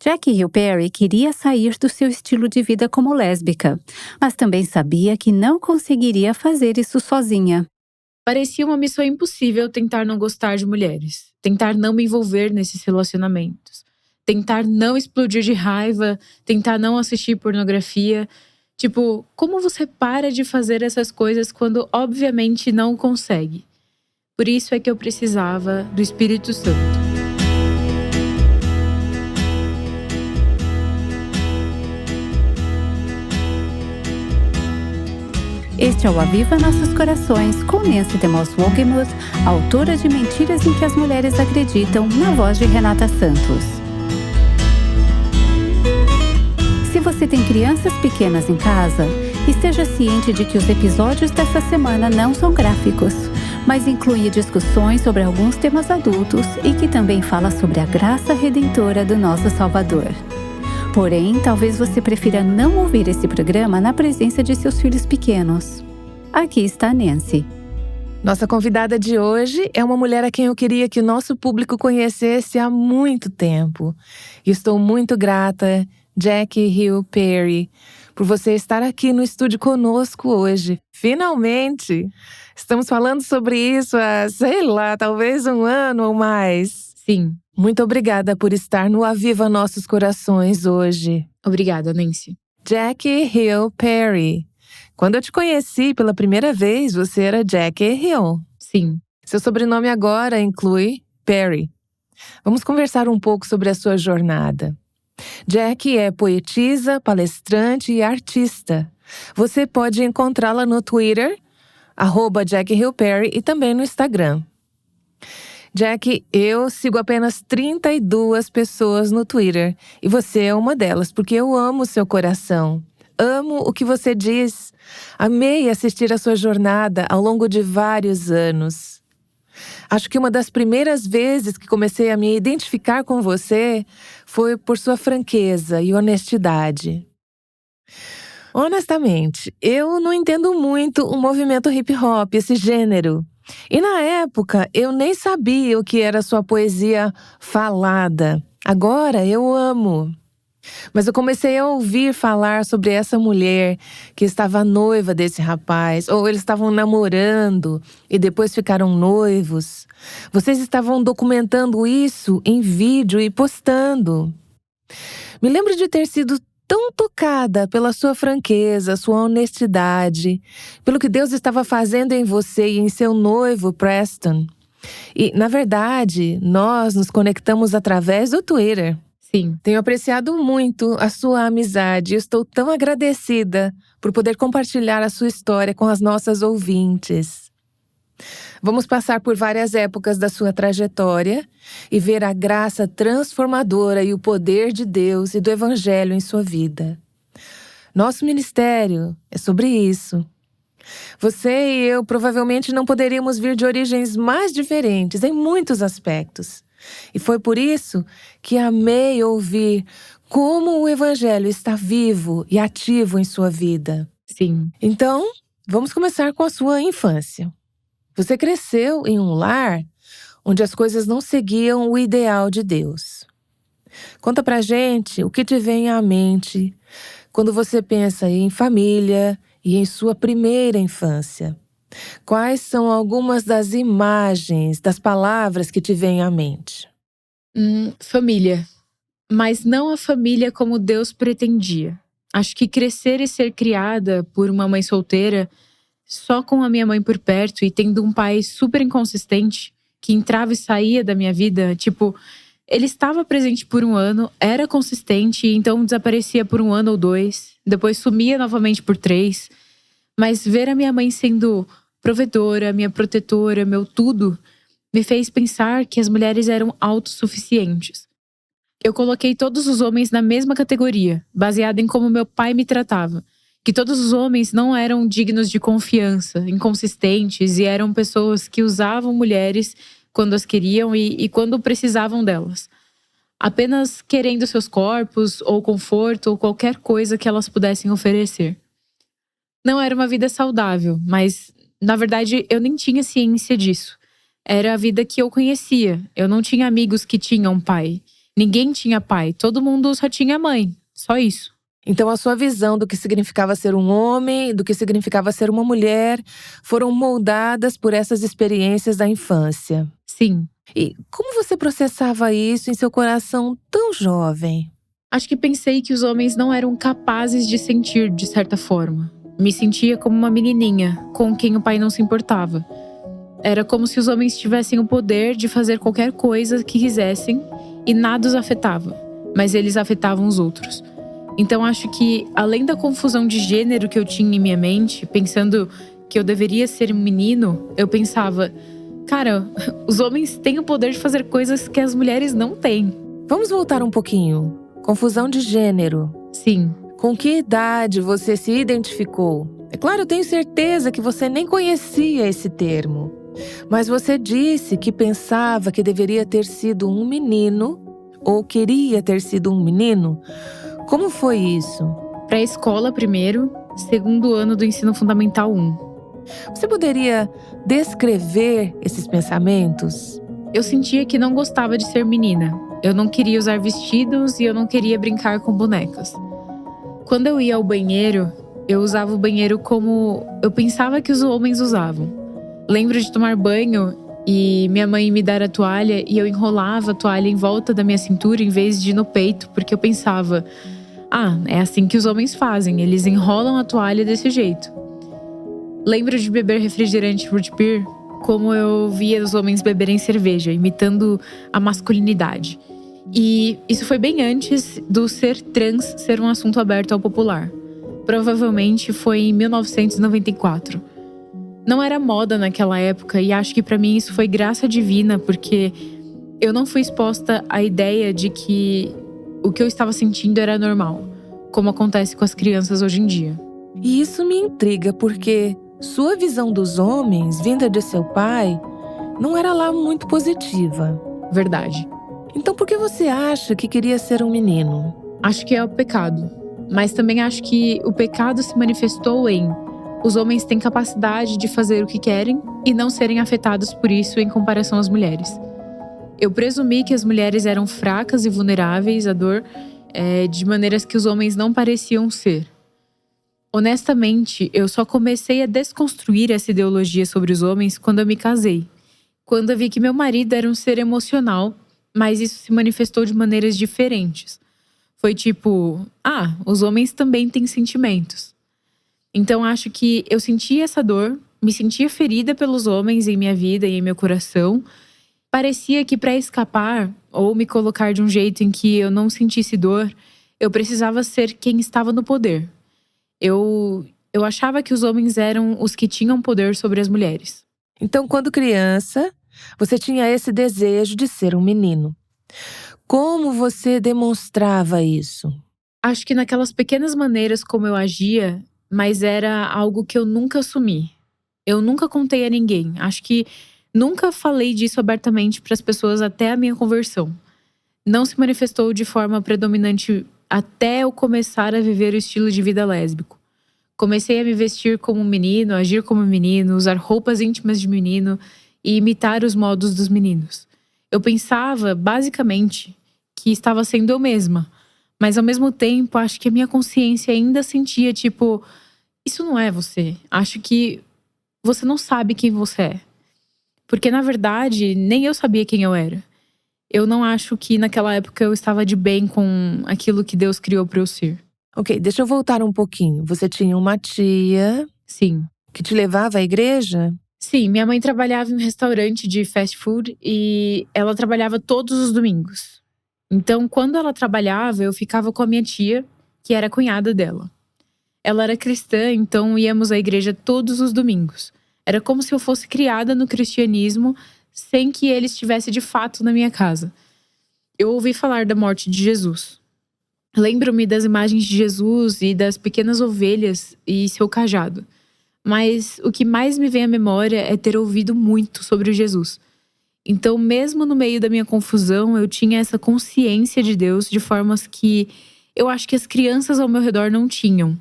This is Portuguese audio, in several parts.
Jackie Hill Perry queria sair do seu estilo de vida como lésbica, mas também sabia que não conseguiria fazer isso sozinha. Parecia uma missão impossível tentar não gostar de mulheres, tentar não me envolver nesses relacionamentos, tentar não explodir de raiva, tentar não assistir pornografia. Tipo, como você para de fazer essas coisas quando obviamente não consegue? Por isso é que eu precisava do Espírito Santo. Este é o Aviva Nossos Corações, com Nancy DeMoss Wolgemuth, autora de Mentiras em que as Mulheres Acreditam, na voz de Renata Santos. Se você tem crianças pequenas em casa, esteja ciente de que os episódios dessa semana não são gráficos, mas incluem discussões sobre alguns temas adultos e que também fala sobre a graça redentora do nosso Salvador. Porém, talvez você prefira não ouvir esse programa na presença de seus filhos pequenos. Aqui está a Nancy. Nossa convidada de hoje é uma mulher a quem eu queria que o nosso público conhecesse há muito tempo. E estou muito grata, Jackie Hill Perry, por você estar aqui no estúdio conosco hoje. Finalmente! Estamos falando sobre isso há, talvez um ano ou mais. Sim. Muito obrigada por estar no Aviva Nossos Corações hoje. Obrigada, Nancy. Jackie Hill Perry. Quando eu te conheci pela primeira vez, você era Jackie Hill. Sim. Seu sobrenome agora inclui Perry. Vamos conversar um pouco sobre a sua jornada. Jackie é poetisa, palestrante e artista. Você pode encontrá-la no Twitter, @JackieHillPerry, e também no Instagram. Jackie, eu sigo apenas 32 pessoas no Twitter. E você é uma delas, porque eu amo seu coração. Amo o que você diz. Amei assistir a sua jornada ao longo de vários anos. Acho que uma das primeiras vezes que comecei a me identificar com você foi por sua franqueza e honestidade. Honestamente, eu não entendo muito o movimento hip hop, esse gênero. E na época, eu nem sabia o que era sua poesia falada. Agora eu amo. Mas eu comecei a ouvir falar sobre essa mulher que estava noiva desse rapaz, ou eles estavam namorando e depois ficaram noivos. Vocês estavam documentando isso em vídeo e postando. Me lembro de ter sido tão tocada pela sua franqueza, sua honestidade, pelo que Deus estava fazendo em você e em seu noivo, Preston. E, na verdade, nós nos conectamos através do Twitter. Sim. Tenho apreciado muito a sua amizade e estou tão agradecida por poder compartilhar a sua história com as nossas ouvintes. Vamos passar por várias épocas da sua trajetória e ver a graça transformadora e o poder de Deus e do Evangelho em sua vida. Nosso ministério é sobre isso. Você e eu provavelmente não poderíamos vir de origens mais diferentes em muitos aspectos. E foi por isso que amei ouvir como o Evangelho está vivo e ativo em sua vida. Sim. Então, vamos começar com a sua infância. Você cresceu em um lar onde as coisas não seguiam o ideal de Deus. Conta pra gente o que te vem à mente quando você pensa em família e em sua primeira infância. Quais são algumas das imagens, das palavras que te vêm à mente? Família. Mas não a família como Deus pretendia. Acho que crescer e ser criada por uma mãe solteira, só com a minha mãe por perto e tendo um pai super inconsistente, que entrava e saía da minha vida, tipo, ele estava presente por um ano, era consistente, então desaparecia por um ano ou 2, depois sumia novamente por 3. Mas ver a minha mãe sendo provedora, minha protetora, meu tudo, me fez pensar que as mulheres eram autossuficientes. Eu coloquei todos os homens na mesma categoria, baseada em como meu pai me tratava. Que todos os homens não eram dignos de confiança, inconsistentes e eram pessoas que usavam mulheres quando as queriam e quando precisavam delas. Apenas querendo seus corpos, ou conforto, ou qualquer coisa que elas pudessem oferecer. Não era uma vida saudável, mas, na verdade, eu nem tinha ciência disso. Era a vida que eu conhecia. Eu não tinha amigos que tinham pai. Ninguém tinha pai, todo mundo só tinha mãe, só isso. Então a sua visão do que significava ser um homem, do que significava ser uma mulher, foram moldadas por essas experiências da infância. Sim. E como você processava isso em seu coração tão jovem? Acho que pensei que os homens não eram capazes de sentir, de certa forma. Me sentia como uma menininha, com quem o pai não se importava. Era como se os homens tivessem o poder de fazer qualquer coisa que quisessem e nada os afetava, mas eles afetavam os outros. Então acho que, além da confusão de gênero que eu tinha em minha mente, pensando que eu deveria ser um menino, eu pensava, cara, os homens têm o poder de fazer coisas que as mulheres não têm. Vamos voltar um pouquinho. Confusão de gênero. Sim. Com que idade você se identificou? É claro, eu tenho certeza que você nem conhecia esse termo. Mas você disse que pensava que deveria ter sido um menino ou queria ter sido um menino. Como foi isso? Para a escola primeiro, segundo ano do ensino fundamental 1. Você poderia descrever esses pensamentos? Eu sentia que não gostava de ser menina. Eu não queria usar vestidos e eu não queria brincar com bonecas. Quando eu ia ao banheiro, eu usava o banheiro como eu pensava que os homens usavam. Lembro de tomar banho e minha mãe me dar a toalha e eu enrolava a toalha em volta da minha cintura em vez de no peito, porque eu pensava, é assim que os homens fazem, eles enrolam a toalha desse jeito. Lembro de beber refrigerante root beer como eu via os homens beberem cerveja, imitando a masculinidade. E isso foi bem antes do ser trans ser um assunto aberto ao popular. Provavelmente foi em 1994. Não era moda naquela época e acho que pra mim isso foi graça divina, porque eu não fui exposta à ideia de que o que eu estava sentindo era normal, como acontece com as crianças hoje em dia. E isso me intriga porque sua visão dos homens, vinda de seu pai, não era lá muito positiva. Verdade. Então por que você acha que queria ser um menino? Acho que é o pecado. Mas também acho que o pecado se manifestou em os homens têm capacidade de fazer o que querem e não serem afetados por isso em comparação às mulheres. Eu presumi que as mulheres eram fracas e vulneráveis à dor de maneiras que os homens não pareciam ser. Honestamente, eu só comecei a desconstruir essa ideologia sobre os homens quando eu me casei. Quando eu vi que meu marido era um ser emocional, mas isso se manifestou de maneiras diferentes. Foi tipo, os homens também têm sentimentos. Então acho que eu sentia essa dor, me sentia ferida pelos homens em minha vida e em meu coração. Parecia que para escapar ou me colocar de um jeito em que eu não sentisse dor, eu precisava ser quem estava no poder. Eu achava que os homens eram os que tinham poder sobre as mulheres. Então, quando criança, você tinha esse desejo de ser um menino. Como você demonstrava isso? Acho que naquelas pequenas maneiras como eu agia, mas era algo que eu nunca assumi. Eu nunca contei a ninguém. Acho que nunca falei disso abertamente para as pessoas até a minha conversão. Não se manifestou de forma predominante até eu começar a viver o estilo de vida lésbico. Comecei a me vestir como um menino, agir como um menino, usar roupas íntimas de menino e imitar os modos dos meninos. Eu pensava, basicamente, que estava sendo eu mesma. Mas ao mesmo tempo, acho que a minha consciência ainda sentia tipo, isso não é você. Acho que você não sabe quem você é. Porque na verdade, nem eu sabia quem eu era. Eu não acho que naquela época eu estava de bem com aquilo que Deus criou para eu ser. Ok, deixa eu voltar um pouquinho. Você tinha uma tia… Sim. Que te levava à igreja? Sim, minha mãe trabalhava em um restaurante de fast food e ela trabalhava todos os domingos. Então, quando ela trabalhava, eu ficava com a minha tia, que era a cunhada dela. Ela era cristã, então íamos à igreja todos os domingos. Era como se eu fosse criada no cristianismo, sem que ele estivesse de fato na minha casa. Eu ouvi falar da morte de Jesus. Lembro-me das imagens de Jesus e das pequenas ovelhas e seu cajado. Mas o que mais me vem à memória é ter ouvido muito sobre Jesus. Então, mesmo no meio da minha confusão, eu tinha essa consciência de Deus de formas que eu acho que as crianças ao meu redor não tinham.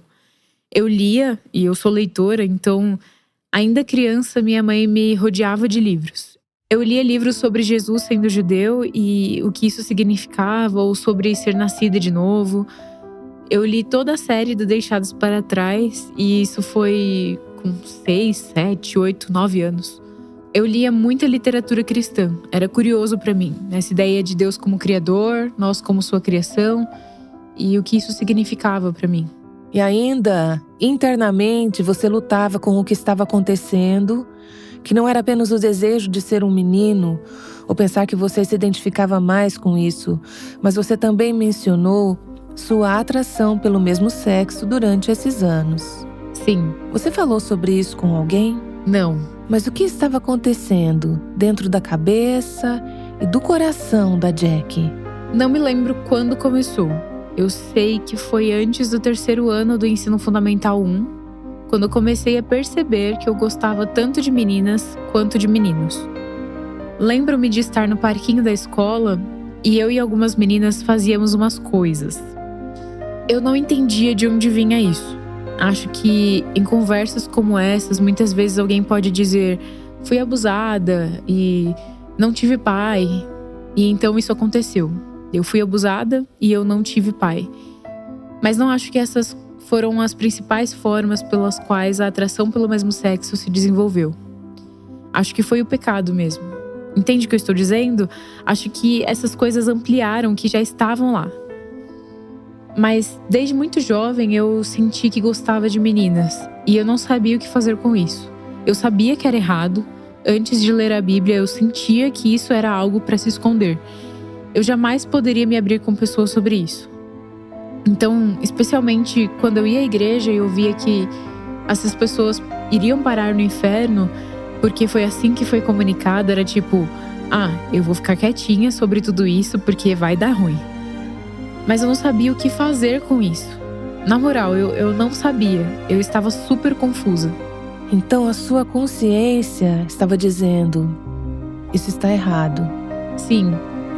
Eu lia, e eu sou leitora, então, ainda criança, minha mãe me rodeava de livros. Eu lia livros sobre Jesus sendo judeu e o que isso significava, ou sobre ser nascida de novo. Eu li toda a série do Deixados para Trás e isso foi com 6, 7, 8, 9 anos. Eu lia muita literatura cristã, era curioso para mim, essa ideia de Deus como criador, nós como sua criação e o que isso significava para mim. E ainda, internamente, você lutava com o que estava acontecendo, que não era apenas o desejo de ser um menino, ou pensar que você se identificava mais com isso, mas você também mencionou sua atração pelo mesmo sexo durante esses anos. Sim. Você falou sobre isso com alguém? Não. Mas o que estava acontecendo dentro da cabeça e do coração da Jack? Não me lembro quando começou. Eu sei que foi antes do 3º ano do Ensino Fundamental 1, quando eu comecei a perceber que eu gostava tanto de meninas quanto de meninos. Lembro-me de estar no parquinho da escola e eu e algumas meninas fazíamos umas coisas. Eu não entendia de onde vinha isso. Acho que em conversas como essas, muitas vezes alguém pode dizer: fui abusada e não tive pai, e então isso aconteceu. Eu fui abusada e eu não tive pai. Mas não acho que essas foram as principais formas pelas quais a atração pelo mesmo sexo se desenvolveu. Acho que foi o pecado mesmo. Entende o que eu estou dizendo? Acho que essas coisas ampliaram o que já estavam lá. Mas desde muito jovem eu senti que gostava de meninas e eu não sabia o que fazer com isso. Eu sabia que era errado. Antes de ler a Bíblia, eu sentia que isso era algo para se esconder. Eu jamais poderia me abrir com pessoas sobre isso. Então, especialmente quando eu ia à igreja e eu via que essas pessoas iriam parar no inferno, porque foi assim que foi comunicado, era tipo: eu vou ficar quietinha sobre tudo isso porque vai dar ruim. Mas eu não sabia o que fazer com isso. Na moral, eu não sabia. Eu estava super confusa. Então a sua consciência estava dizendo: isso está errado. Sim.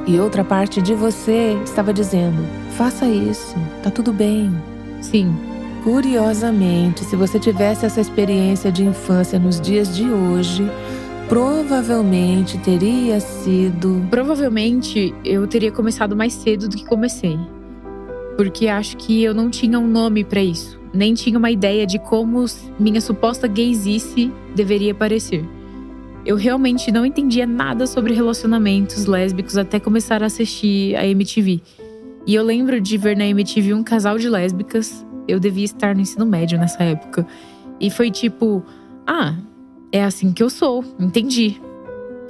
E outra parte de você estava dizendo: faça isso, tá tudo bem. Sim. Curiosamente, se você tivesse essa experiência de infância nos dias de hoje, provavelmente teria sido… Provavelmente eu teria começado mais cedo do que comecei. Porque acho que eu não tinha um nome pra isso. Nem tinha uma ideia de como minha suposta gaysice deveria parecer. Eu realmente não entendia nada sobre relacionamentos lésbicos até começar a assistir a MTV. E eu lembro de ver na MTV um casal de lésbicas. Eu devia estar no ensino médio nessa época. E foi tipo: é assim que eu sou, entendi.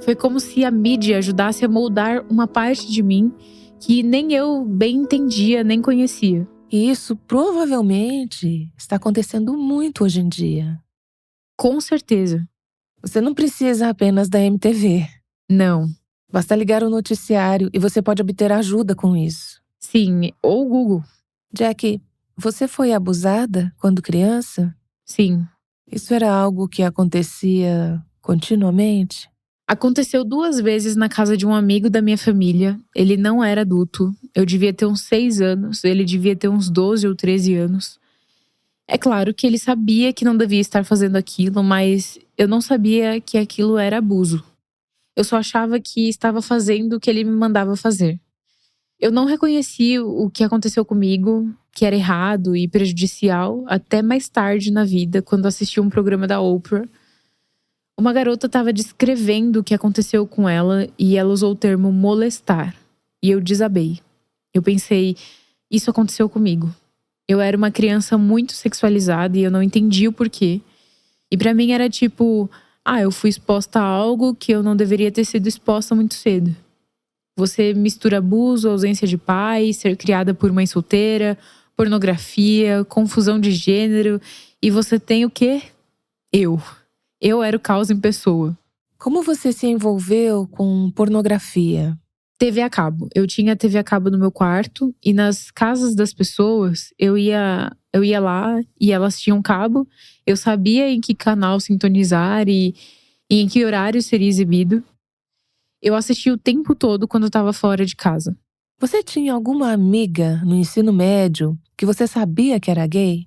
Foi como se a mídia ajudasse a moldar uma parte de mim que nem eu bem entendia, nem conhecia. E isso provavelmente está acontecendo muito hoje em dia. Com certeza. Você não precisa apenas da MTV. Não. Basta ligar o noticiário e você pode obter ajuda com isso. Sim, ou o Google. Jack, você foi abusada quando criança? Sim. Isso era algo que acontecia continuamente? Aconteceu 2 vezes na casa de um amigo da minha família. Ele não era adulto. Eu devia ter uns 6 anos. Ele devia ter uns 12 ou 13 anos. É claro que ele sabia que não devia estar fazendo aquilo, mas eu não sabia que aquilo era abuso. Eu só achava que estava fazendo o que ele me mandava fazer. Eu não reconheci o que aconteceu comigo, que era errado e prejudicial, até mais tarde na vida, quando assisti um programa da Oprah. Uma garota estava descrevendo o que aconteceu com ela e ela usou o termo molestar. E eu desabei. Eu pensei: isso aconteceu comigo. Eu era uma criança muito sexualizada e eu não entendi o porquê. E pra mim era tipo: eu fui exposta a algo que eu não deveria ter sido exposta muito cedo. Você mistura abuso, ausência de pai, ser criada por mãe solteira, pornografia, confusão de gênero. E você tem o quê? Eu era o caos em pessoa. Como você se envolveu com pornografia? TV a cabo. Eu tinha TV a cabo no meu quarto e nas casas das pessoas eu ia lá e elas tinham cabo. Eu sabia em que canal sintonizar e em que horário seria exibido. Eu assistia o tempo todo quando eu estava fora de casa. Você tinha alguma amiga no ensino médio que você sabia que era gay?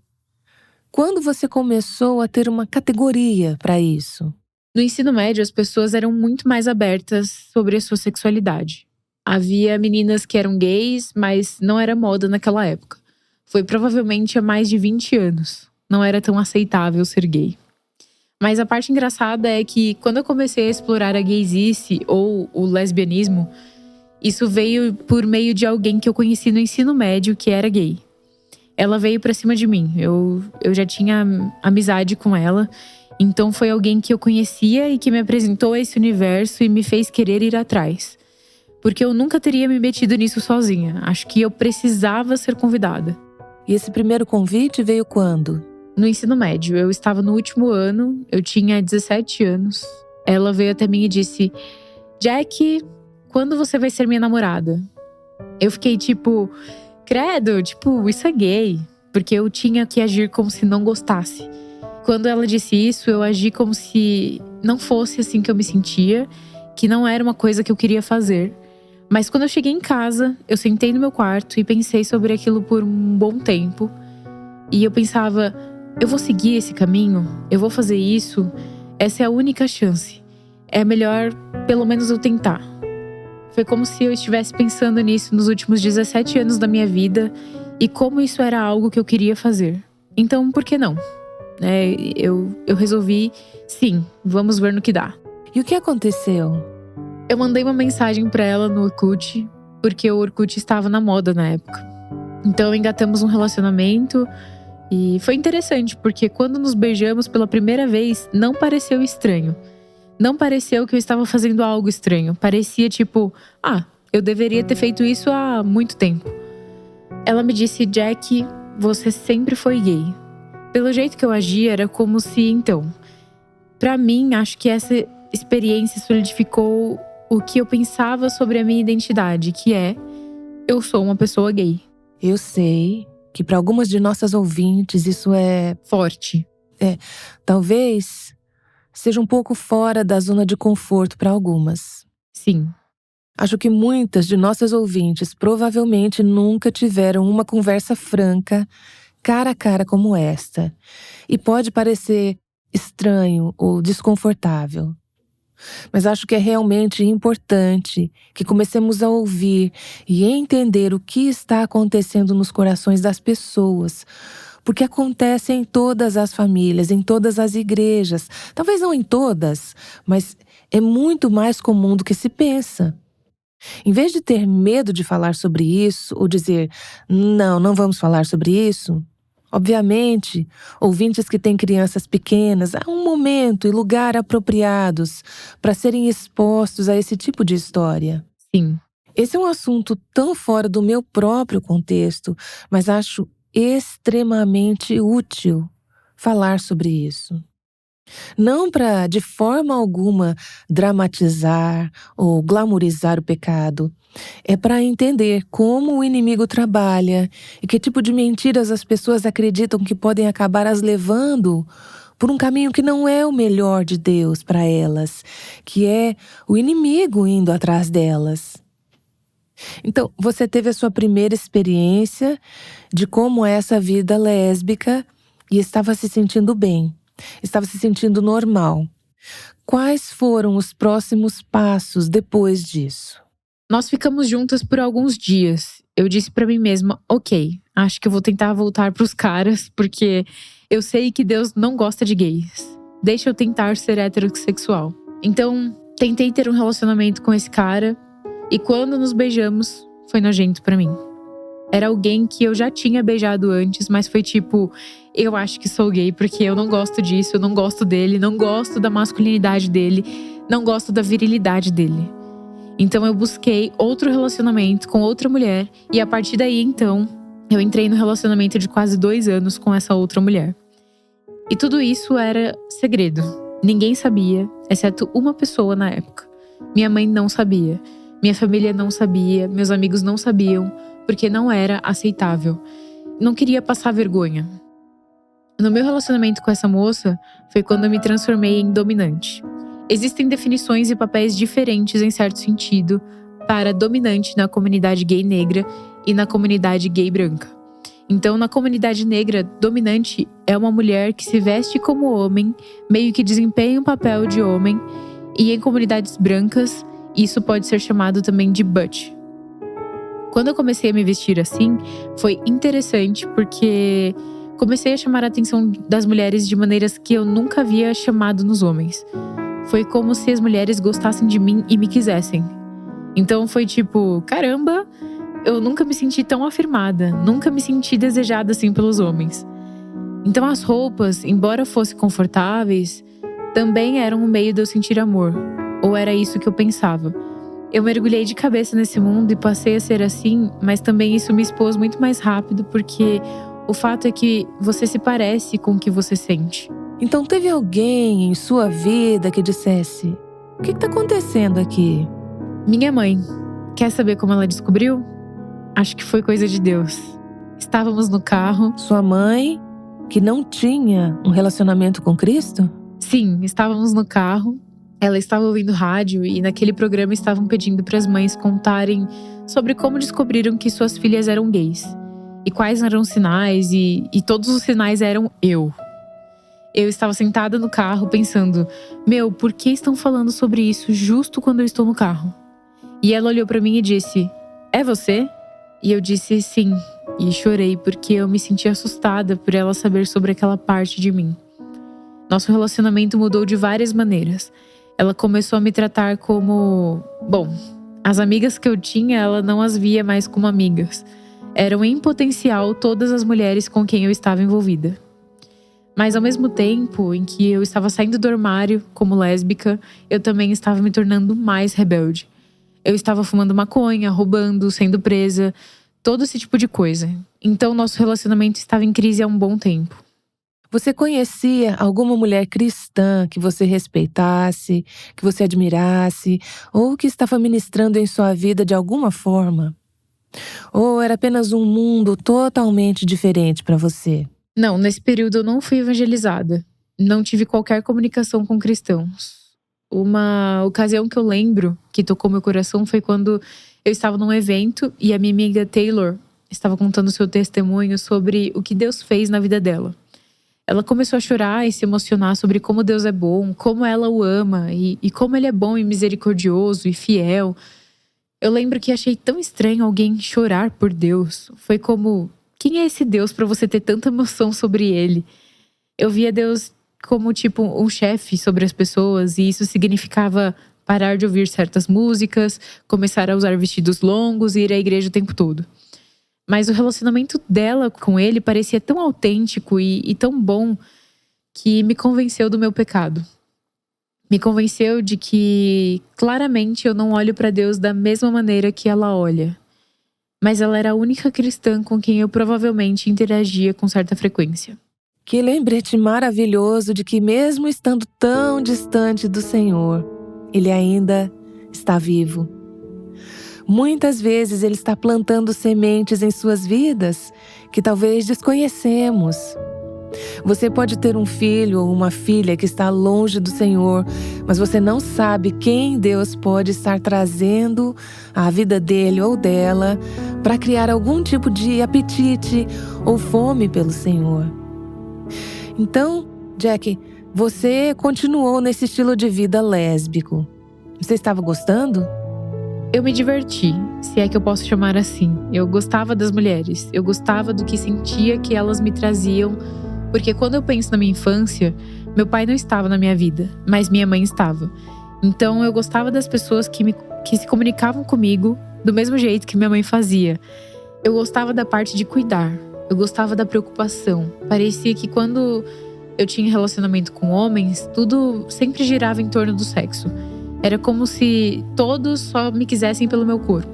Quando você começou a ter uma categoria para isso? No ensino médio, as pessoas eram muito mais abertas sobre a sua sexualidade. Havia meninas que eram gays, mas não era moda naquela época. Foi provavelmente há mais de 20 anos. Não era tão aceitável ser gay. Mas a parte engraçada é que quando eu comecei a explorar a gaysice ou o lesbianismo, isso veio por meio de alguém que eu conheci no ensino médio que era gay. Ela veio pra cima de mim. Eu já tinha amizade com ela. Então foi alguém que eu conhecia e que me apresentou a esse universo e me fez querer ir atrás. Porque eu nunca teria me metido nisso sozinha. Acho que eu precisava ser convidada. E esse primeiro convite veio quando? No ensino médio, eu estava no último ano, eu tinha 17 anos. Ela veio até mim e disse: Jack, quando você vai ser minha namorada? Eu fiquei tipo, credo, isso é gay. Porque eu tinha que agir como se não gostasse. Quando ela disse isso, eu agi como se não fosse assim que eu me sentia, que não era uma coisa que eu queria fazer. Mas quando eu cheguei em casa, eu sentei no meu quarto e pensei sobre aquilo por um bom tempo. E eu pensava, eu vou seguir esse caminho? Eu vou fazer isso? Essa é a única chance. É melhor, pelo menos, eu tentar. Foi como se eu estivesse pensando nisso nos últimos 17 anos da minha vida e como isso era algo que eu queria fazer. Então, por que não? Eu resolvi, sim, vamos ver no que dá. E o que aconteceu? Eu mandei uma mensagem pra ela no Orkut, porque o Orkut estava na moda na época. Então engatamos um relacionamento e foi interessante, porque quando nos beijamos pela primeira vez, não pareceu estranho. Não pareceu que eu estava fazendo algo estranho. Parecia tipo, eu deveria ter feito isso há muito tempo. Ela me disse, Jack, você sempre foi gay. Pelo jeito que eu agia, era como se, então… Pra mim, acho que essa experiência solidificou o que eu pensava sobre a minha identidade, que é… eu sou uma pessoa gay. Eu sei que para algumas de nossas ouvintes isso é… forte. Talvez seja um pouco fora da zona de conforto para algumas. Sim. Acho que muitas de nossas ouvintes provavelmente nunca tiveram uma conversa franca, cara a cara como esta. E pode parecer estranho ou desconfortável. Mas acho que é realmente importante que comecemos a ouvir e entender o que está acontecendo nos corações das pessoas. Porque acontece em todas as famílias, em todas as igrejas. Talvez não em todas, mas é muito mais comum do que se pensa. Em vez de ter medo de falar sobre isso ou dizer, não vamos falar sobre isso… Obviamente, ouvintes que têm crianças pequenas, há um momento e lugar apropriados para serem expostos a esse tipo de história. Sim. Esse é um assunto tão fora do meu próprio contexto, mas acho extremamente útil falar sobre isso. Não para, de forma alguma, dramatizar ou glamorizar o pecado. É para entender como o inimigo trabalha e que tipo de mentiras as pessoas acreditam que podem acabar as levando por um caminho que não é o melhor de Deus para elas, que é o inimigo indo atrás delas. Então, você teve a sua primeira experiência de como é essa vida lésbica e estava se sentindo bem. Estava se sentindo normal. Quais foram os próximos passos depois disso? Nós ficamos juntas por alguns dias. Eu disse pra mim mesma, ok, acho que eu vou tentar voltar pros caras, porque eu sei que Deus não gosta de gays. Deixa eu tentar ser heterossexual. Então, tentei ter um relacionamento com esse cara, e quando nos beijamos, foi nojento pra mim. Era alguém que eu já tinha beijado antes, mas foi tipo, eu acho que sou gay porque eu não gosto disso, eu não gosto dele, não gosto da masculinidade dele, não gosto da virilidade dele. Então eu busquei outro relacionamento com outra mulher e a partir daí então, eu entrei no relacionamento de quase 2 anos com essa outra mulher. E tudo isso era segredo. Ninguém sabia, exceto uma pessoa na época. Minha mãe não sabia, minha família não sabia, meus amigos não sabiam, porque não era aceitável. Não queria passar vergonha. No meu relacionamento com essa moça, foi quando eu me transformei em dominante. Existem definições e papéis diferentes, em certo sentido, para dominante na comunidade gay negra e na comunidade gay branca. Então, na comunidade negra, dominante é uma mulher que se veste como homem, meio que desempenha um papel de homem, e em comunidades brancas, isso pode ser chamado também de butch. Quando eu comecei a me vestir assim, foi interessante porque comecei a chamar a atenção das mulheres de maneiras que eu nunca havia chamado nos homens. Foi como se as mulheres gostassem de mim e me quisessem. Então foi tipo, caramba, eu nunca me senti tão afirmada, nunca me senti desejada assim pelos homens. Então as roupas, embora fossem confortáveis, também eram um meio de eu sentir amor. Ou era isso que eu pensava. Eu mergulhei de cabeça nesse mundo e passei a ser assim, mas também isso me expôs muito mais rápido, porque o fato é que você se parece com o que você sente. Então teve alguém em sua vida que dissesse: o que está acontecendo aqui? Minha mãe. Quer saber como ela descobriu? Acho que foi coisa de Deus. Estávamos no carro. Sua mãe, que não tinha um relacionamento com Cristo? Sim, estávamos no carro. Ela estava ouvindo rádio e naquele programa estavam pedindo para as mães contarem sobre como descobriram que suas filhas eram gays. E quais eram os sinais, e todos os sinais eram eu. Eu estava sentada no carro pensando, por que estão falando sobre isso justo quando eu estou no carro? E ela olhou para mim e disse, é você? E eu disse sim, e chorei porque eu me senti assustada por ela saber sobre aquela parte de mim. Nosso relacionamento mudou de várias maneiras. Ela começou a me tratar como… as amigas que eu tinha, ela não as via mais como amigas. Eram em potencial todas as mulheres com quem eu estava envolvida. Mas ao mesmo tempo em que eu estava saindo do armário como lésbica, eu também estava me tornando mais rebelde. Eu estava fumando maconha, roubando, sendo presa, todo esse tipo de coisa. Então nosso relacionamento estava em crise há um bom tempo. Você conhecia alguma mulher cristã que você respeitasse, que você admirasse, ou que estava ministrando em sua vida de alguma forma? Ou era apenas um mundo totalmente diferente para você? Não, nesse período eu não fui evangelizada. Não tive qualquer comunicação com cristãos. Uma ocasião que eu lembro que tocou meu coração foi quando eu estava num evento e a minha amiga Taylor estava contando seu testemunho sobre o que Deus fez na vida dela. Ela começou a chorar e se emocionar sobre como Deus é bom, como ela o ama e como ele é bom e misericordioso e fiel. Eu lembro que achei tão estranho alguém chorar por Deus. Foi como, quem é esse Deus para você ter tanta emoção sobre ele? Eu via Deus como tipo um chefe sobre as pessoas e isso significava parar de ouvir certas músicas, começar a usar vestidos longos e ir à igreja o tempo todo. Mas o relacionamento dela com ele parecia tão autêntico e tão bom que me convenceu do meu pecado. Me convenceu de que, claramente, eu não olho para Deus da mesma maneira que ela olha. Mas ela era a única cristã com quem eu provavelmente interagia com certa frequência. Que lembrete maravilhoso de que, mesmo estando tão distante do Senhor, Ele ainda está vivo. Muitas vezes Ele está plantando sementes em suas vidas que talvez desconhecemos. Você pode ter um filho ou uma filha que está longe do Senhor, mas você não sabe quem Deus pode estar trazendo à vida dele ou dela para criar algum tipo de apetite ou fome pelo Senhor. Então, Jack, você continuou nesse estilo de vida lésbico. Você estava gostando? Eu me diverti, se é que eu posso chamar assim. Eu gostava das mulheres, eu gostava do que sentia que elas me traziam, porque quando eu penso na minha infância, meu pai não estava na minha vida, mas minha mãe estava. Então eu gostava das pessoas que se comunicavam comigo do mesmo jeito que minha mãe fazia. Eu gostava da parte de cuidar, eu gostava da preocupação. Parecia que quando eu tinha relacionamento com homens, tudo sempre girava em torno do sexo. Era como se todos só me quisessem pelo meu corpo.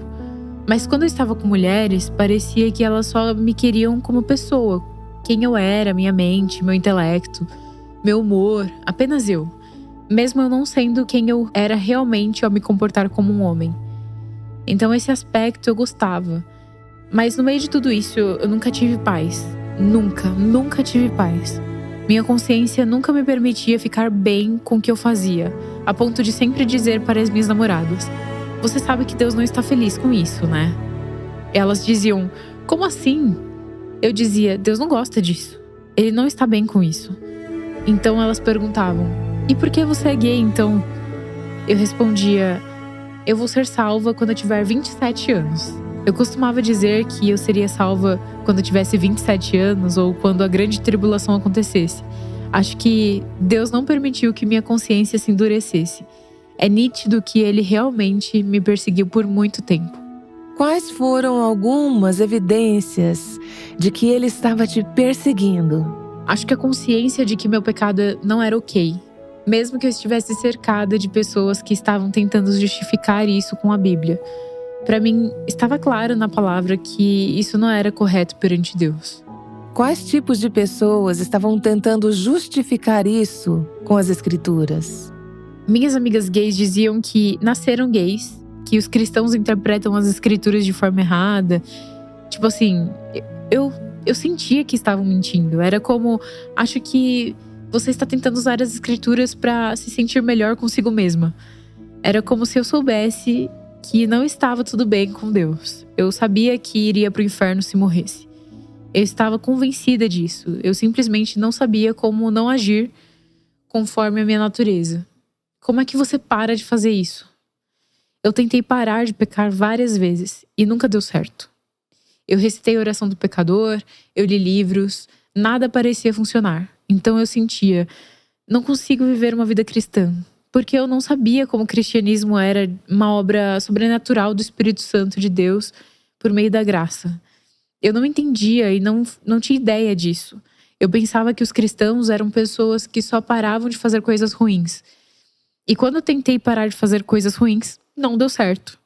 Mas quando eu estava com mulheres, parecia que elas só me queriam como pessoa. Quem eu era, minha mente, meu intelecto, meu humor, apenas eu. Mesmo eu não sendo quem eu era realmente ao me comportar como um homem. Então esse aspecto eu gostava. Mas no meio de tudo isso, eu nunca tive paz. Nunca tive paz. Minha consciência nunca me permitia ficar bem com o que eu fazia, a ponto de sempre dizer para as minhas namoradas: você sabe que Deus não está feliz com isso, né? Elas diziam: como assim? Eu dizia: Deus não gosta disso. ele não está bem com isso. Então elas perguntavam: e por que você é gay então? Eu respondia: eu vou ser salva quando eu tiver 27 anos. Eu costumava dizer que eu seria salva quando eu tivesse 27 anos ou quando a grande tribulação acontecesse. Acho que Deus não permitiu que minha consciência se endurecesse. É nítido que ele realmente me perseguiu por muito tempo. Quais foram algumas evidências de que ele estava te perseguindo? Acho que a consciência de que meu pecado não era ok. Mesmo que eu estivesse cercada de pessoas que estavam tentando justificar isso com a Bíblia. Para mim, estava claro na palavra que isso não era correto perante Deus. Quais tipos de pessoas estavam tentando justificar isso com as Escrituras? Minhas amigas gays diziam que nasceram gays, que os cristãos interpretam as Escrituras de forma errada. Tipo assim, eu sentia que estavam mentindo. Era como, acho que você está tentando usar as Escrituras para se sentir melhor consigo mesma. Era como se eu soubesse que não estava tudo bem com Deus. Eu sabia que iria para o inferno se morresse. Eu estava convencida disso. Eu simplesmente não sabia como não agir conforme a minha natureza. Como é que você para de fazer isso? Eu tentei parar de pecar várias vezes e nunca deu certo. Eu recitei a oração do pecador, eu li livros, nada parecia funcionar. Então eu sentia, não consigo viver uma vida cristã. Porque eu não sabia como o cristianismo era uma obra sobrenatural do Espírito Santo de Deus por meio da graça. Eu não entendia e não tinha ideia disso. Eu pensava que os cristãos eram pessoas que só paravam de fazer coisas ruins. E quando eu tentei parar de fazer coisas ruins, não deu certo.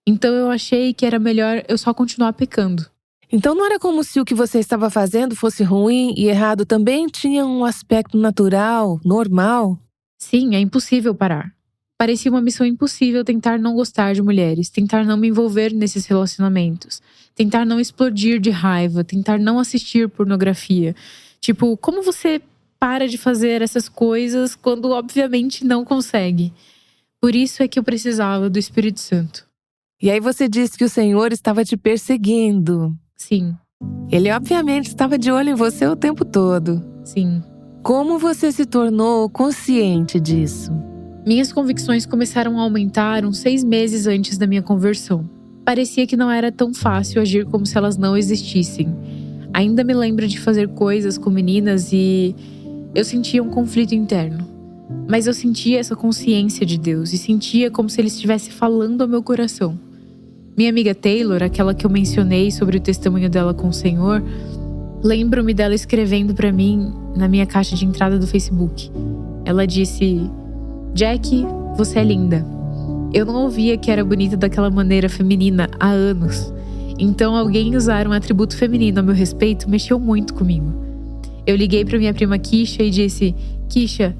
Então eu achei que era melhor eu só continuar pecando. Então não era como se o que você estava fazendo fosse ruim e errado também tinha um aspecto natural, normal? Sim, é impossível parar. Parecia uma missão impossível tentar não gostar de mulheres, tentar não me envolver nesses relacionamentos, tentar não explodir de raiva, tentar não assistir pornografia. Tipo, como você para de fazer essas coisas quando obviamente não consegue? Por isso é que eu precisava do Espírito Santo. E aí você disse que o Senhor estava te perseguindo. Sim. Ele obviamente estava de olho em você o tempo todo. Sim. Como você se tornou consciente disso? Minhas convicções começaram a aumentar uns 6 meses antes da minha conversão. Parecia que não era tão fácil agir como se elas não existissem. Ainda me lembro de fazer coisas com meninas e eu sentia um conflito interno. Mas eu sentia essa consciência de Deus e sentia como se Ele estivesse falando ao meu coração. Minha amiga Taylor, aquela que eu mencionei sobre o testemunho dela com o Senhor, lembro-me dela escrevendo para mim na minha caixa de entrada do Facebook. Ela disse: Jack, você é linda. Eu não ouvia que era bonita daquela maneira feminina há anos. Então alguém usar um atributo feminino a meu respeito mexeu muito comigo. Eu liguei para minha prima Kisha e disse: Kisha,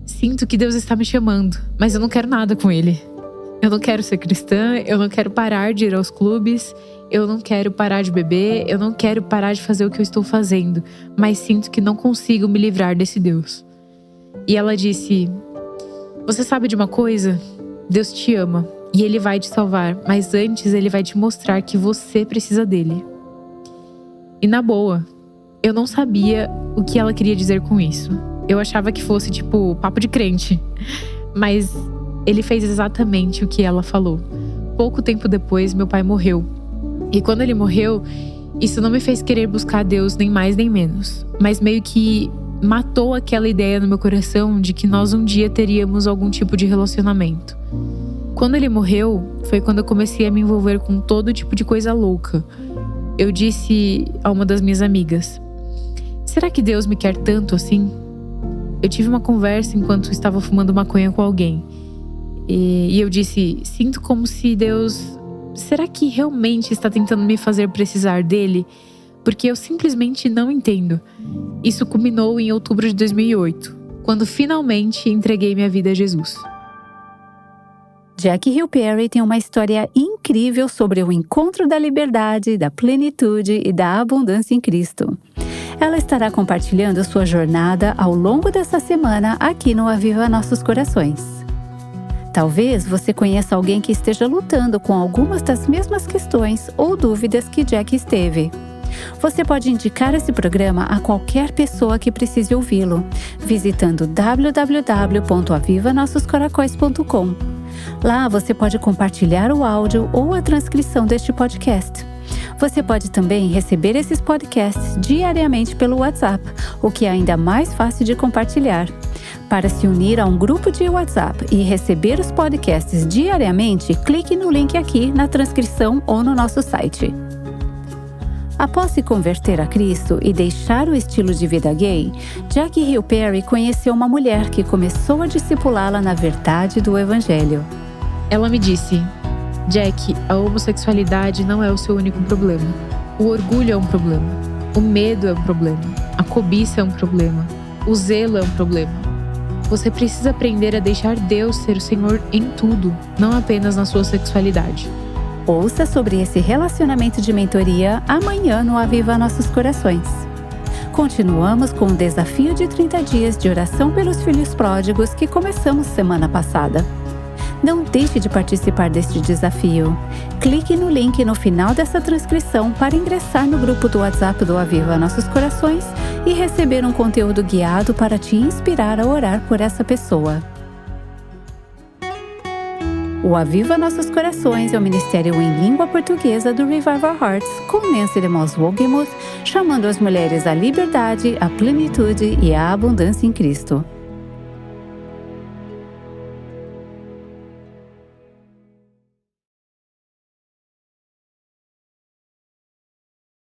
sinto que Deus está me chamando, mas eu não quero nada com Ele. Eu não quero ser cristã, eu não quero parar de ir aos clubes, eu não quero parar de beber, eu não quero parar de fazer o que eu estou fazendo, mas sinto que não consigo me livrar desse Deus. E ela disse: você sabe de uma coisa? Deus te ama e Ele vai te salvar, mas antes Ele vai te mostrar que você precisa dele. E na boa, eu não sabia o que ela queria dizer com isso. Eu achava que fosse tipo papo de crente. Mas Ele fez exatamente o que ela falou. Pouco tempo depois, meu pai morreu. E quando ele morreu, isso não me fez querer buscar Deus nem mais nem menos. Mas meio que matou aquela ideia no meu coração de que nós um dia teríamos algum tipo de relacionamento. Quando ele morreu, foi quando eu comecei a me envolver com todo tipo de coisa louca. Eu disse a uma das minhas amigas: será que Deus me quer tanto assim? Eu tive uma conversa enquanto estava fumando maconha com alguém. E eu disse: sinto como se Deus... será que realmente está tentando me fazer precisar dele? Porque eu simplesmente não entendo. Isso culminou em outubro de 2008, quando finalmente entreguei minha vida a Jesus. Jackie Hill Perry tem uma história incrível sobre o encontro da liberdade, da plenitude e da abundância em Cristo. Ela estará compartilhando sua jornada ao longo dessa semana aqui no Aviva Nossos Corações. Talvez você conheça alguém que esteja lutando com algumas das mesmas questões ou dúvidas que Jackie esteve. Você pode indicar esse programa a qualquer pessoa que precise ouvi-lo, visitando www.avivanossoscoracóis.com. Lá você pode compartilhar o áudio ou a transcrição deste podcast. Você pode também receber esses podcasts diariamente pelo WhatsApp, o que é ainda mais fácil de compartilhar. Para se unir a um grupo de WhatsApp e receber os podcasts diariamente, clique no link aqui na transcrição ou no nosso site. Após se converter a Cristo e deixar o estilo de vida gay, Jackie Hill Perry conheceu uma mulher que começou a discipulá-la na verdade do Evangelho. Ela me disse: Jack, a homossexualidade não é o seu único problema. O orgulho é um problema. O medo é um problema. A cobiça é um problema. O zelo é um problema. Você precisa aprender a deixar Deus ser o Senhor em tudo, não apenas na sua sexualidade. Ouça sobre esse relacionamento de mentoria amanhã no Aviva Nossos Corações. Continuamos com o desafio de 30 dias de oração pelos filhos pródigos que começamos semana passada. Não deixe de participar deste desafio. Clique no link no final dessa transcrição para ingressar no grupo do WhatsApp do Aviva Nossos Corações e receber um conteúdo guiado para te inspirar a orar por essa pessoa. O Aviva Nossos Corações é o ministério em língua portuguesa do Revival Hearts, com Nancy DeMoss Wolgemuth, chamando as mulheres à liberdade, à plenitude e à abundância em Cristo.